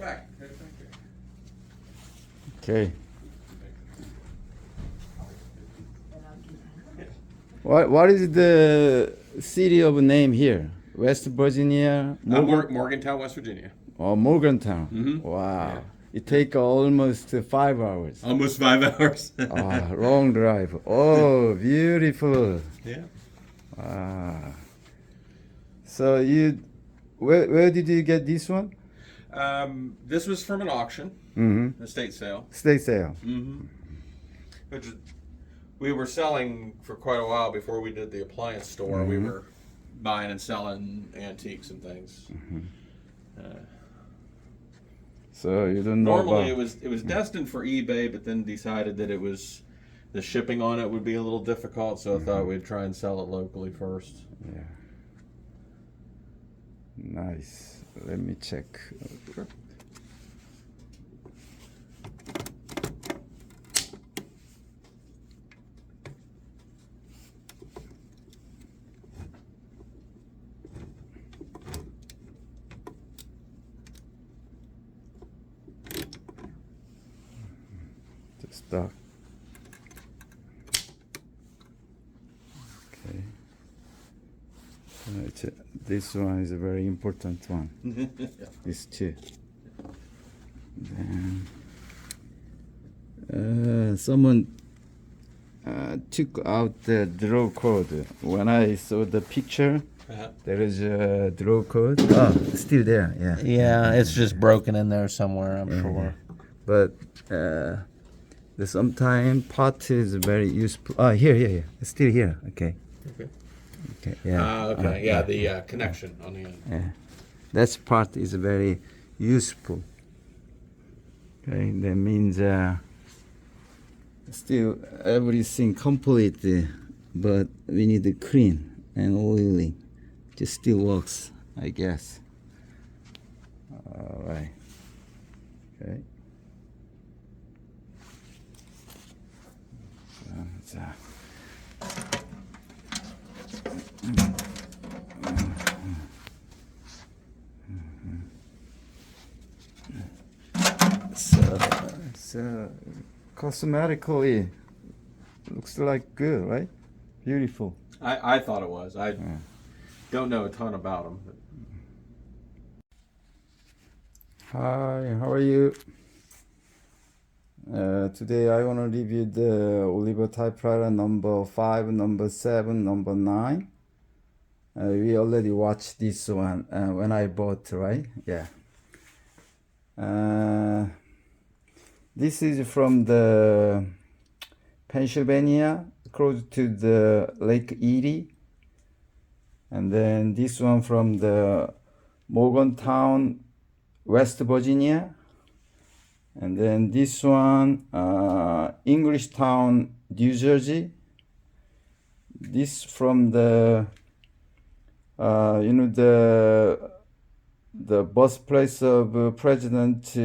back. Okay, thank you. Okay. What is the city of name here? West Virginia? Morgantown, West Virginia. Oh, Morgantown. Mhm. Wow. Yeah. It take almost 5 hours. Almost 5 hours. Long drive. Oh, beautiful. Yeah. So where did you get this one? This was from an auction, Mm-hmm. estate sale. State sale. Mm-hmm. Which we were selling for quite a while before we did the appliance store. We were buying and selling antiques and things. So you don't know Normally about... it was destined for eBay, but then decided that the shipping on it would be a little difficult, so I thought we'd try and sell it locally first. Yeah. Nice. Let me check. Sure. The stock. Okay. This one is a very important one. Yeah. These two. Then someone took out the draw code. When I saw the picture, there is a draw code. Oh, still there. Yeah. Yeah, it's just broken in there somewhere, I'm sure. But the sometime part is very useful. Oh, here. It's still here. Okay. Okay. Yeah. Okay. Yeah, the connection on the end. Yeah. That part is very useful. Okay, that means still everything complete, but we need to clean and oiling. Just still works, I guess. All right. Okay. So, so cosmetically looks like good, right? Beautiful. I thought it was. I don't know a ton about them. But. Hi, how are you? Today I want to review the Oliver typewriter number 5, number 7, number 9. We already watched this one when I bought, right? Yeah. This is from the Pennsylvania, close to the Lake Erie. And then this one from the Morgantown, West Virginia. And then this one, Englishtown, New Jersey. This from the, the birthplace of President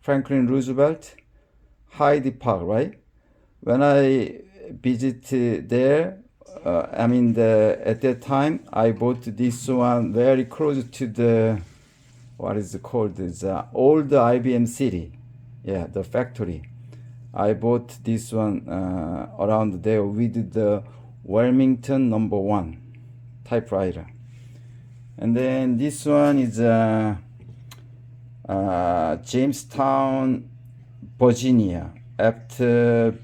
Franklin Roosevelt, Hyde Park, right? When I visited there, at that time, I bought this one very close to the, what is it called? It's old IBM city. Yeah, the factory. I bought this one around there with the Wilmington number 1 typewriter. And then this one is Jamestown, Virginia. After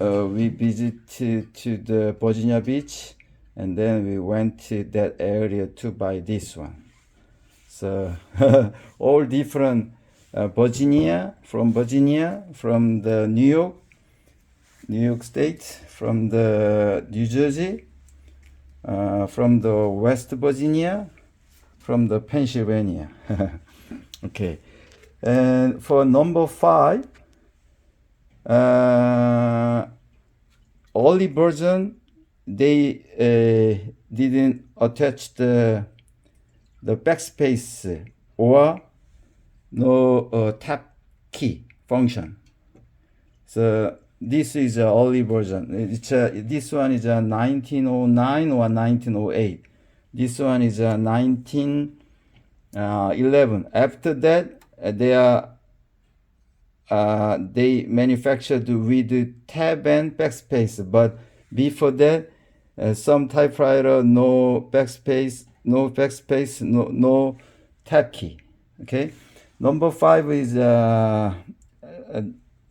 we visited to the Virginia Beach, and then we went to that area to buy this one. So all different. Virginia, from the New York State, from the New Jersey, from the West Virginia, from the Pennsylvania. Okay, and for number 5, early version, they didn't attach the backspace or no tap key function. So this is an early version. This one is a 1909 or 1908. This one is a 1911. After that, they are they manufactured with tab and backspace, but before that, some typewriter no backspace, no tab key. Okay, number 5 is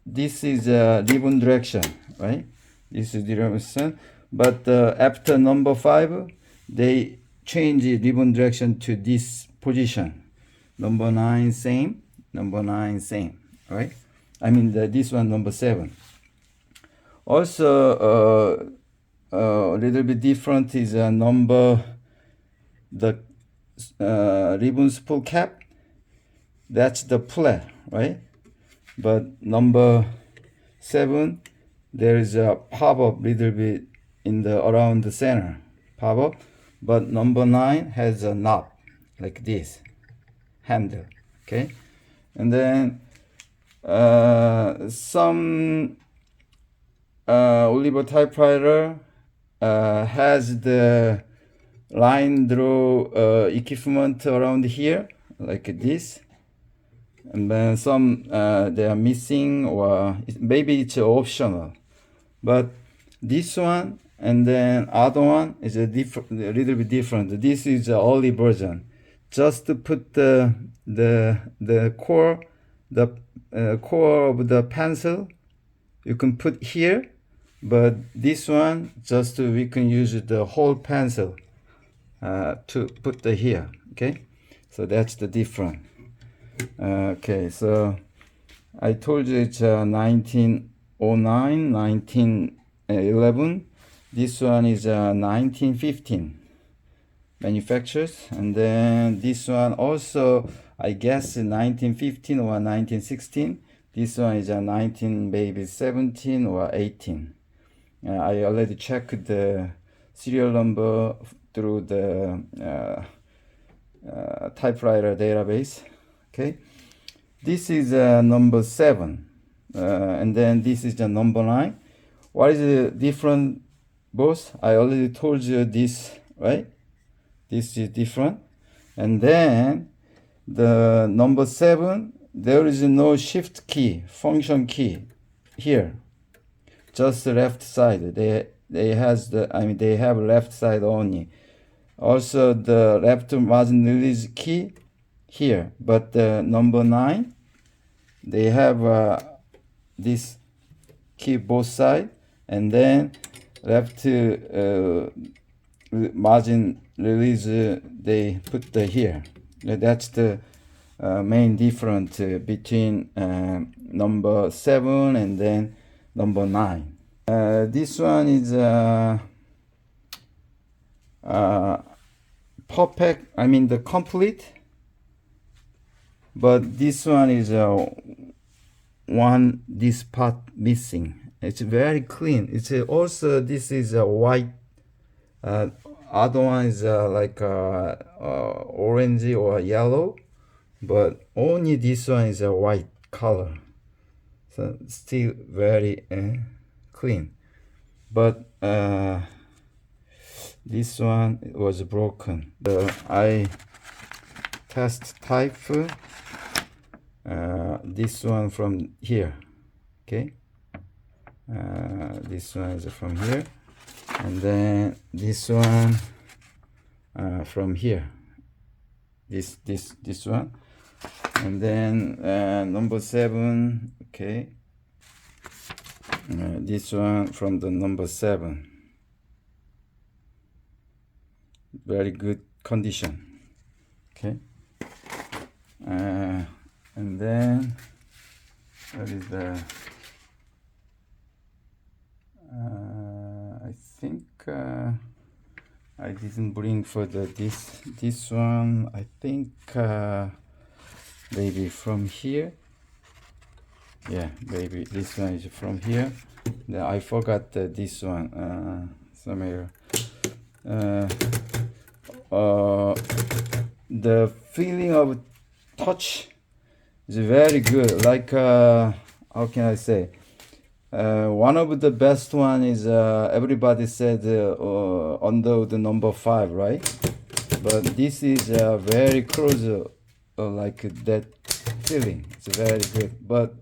this is ribbon direction, right? This is direction, but after number 5, they change the ribbon direction to this position. Number 9 same, number 9 same, right? I mean this one number 7. Also a little bit different is number the ribbon spool cap. That's the flat, right? But number 7, there is a pop-up little bit in the around the center pop-up, but number 9 has a knob like this handle. Okay, and then some Oliver typewriter has the line draw equipment around here like this, and then some they are missing, or maybe it's optional. But this one and then other one is a little bit different. This is the early version. Just to put the core, core of the pencil, you can put here. But this one, just we can use the whole pencil to put the here. Okay, so that's the difference. Okay, so I told you it's 1909, 1911. This one is 1915 manufacturers, and then this one also, I guess 1915 or 1916. This one is 1917 or 18. I already checked the serial number through the typewriter database. Okay, this is number 7, and then this is the number 9. What is the different? Both I already told you this, right? This is different, and then the number 7, there is no shift key, function key here. Just the left side. They has the, I mean, they have left side only. Also the left margin release key here, but the number 9, they have this key both side, and then left margin release they put the here. That's the main difference between number 7 and then number 9. This one is perfect, I mean the complete, but this one is this part missing. It's very clean. It's also, this is a white, other one is like orange or yellow, but only this one is a white color. So still very clean, but this one was broken. I test type this one from here. Okay, this one is from here, and then this one from here. This one, and then number 7. Okay, this one from the number 7. Very good condition. Okay, and then what is the I think I didn't bring for the this one. I think maybe from here. Yeah, maybe this one is from here. I forgot this one somewhere. The feeling of touch is very good. Like how can I say? One of the best one is everybody said under the number 5, right? But this is very close, like that feeling. It's very good. But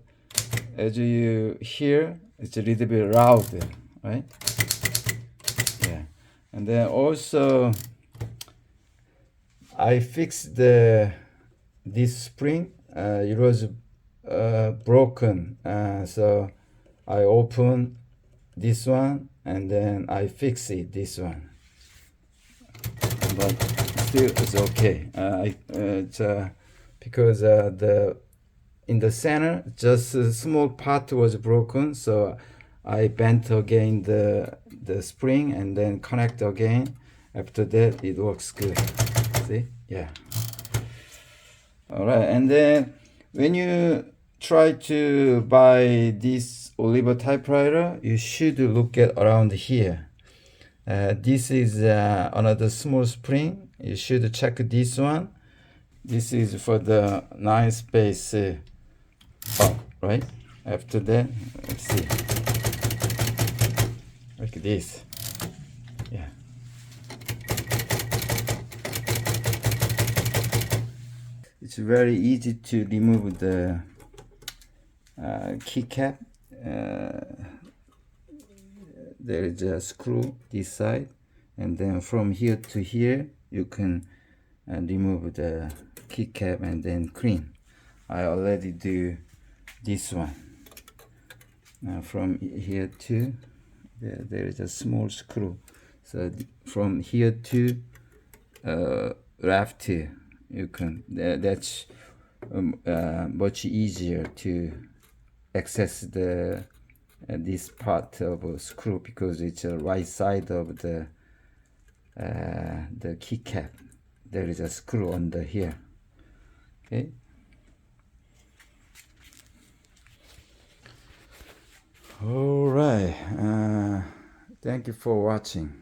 as you hear, it's a little bit loud, right? Yeah. And then also I fixed this spring. It was broken. So I open this one and then I fix it this one. But still it's okay. It's because in the center just a small part was broken, so I bent again the spring and then connect again. After that it works good. See? Yeah. All right, and then when you try to buy this Oliver typewriter, you should look at around here. This is another small spring. You should check this one. This is for the 9 space up, right? After that, let's see. Like this. Yeah. It's very easy to remove the keycap. There is a screw this side, and then from here to here you can remove the keycap and then clean. I already do this one. Now from here to there is a small screw, so from here to left here you can that's much easier to access the this part of a screw because it's the right side of the keycap. There is a screw under here. Okay. All right. Thank you for watching.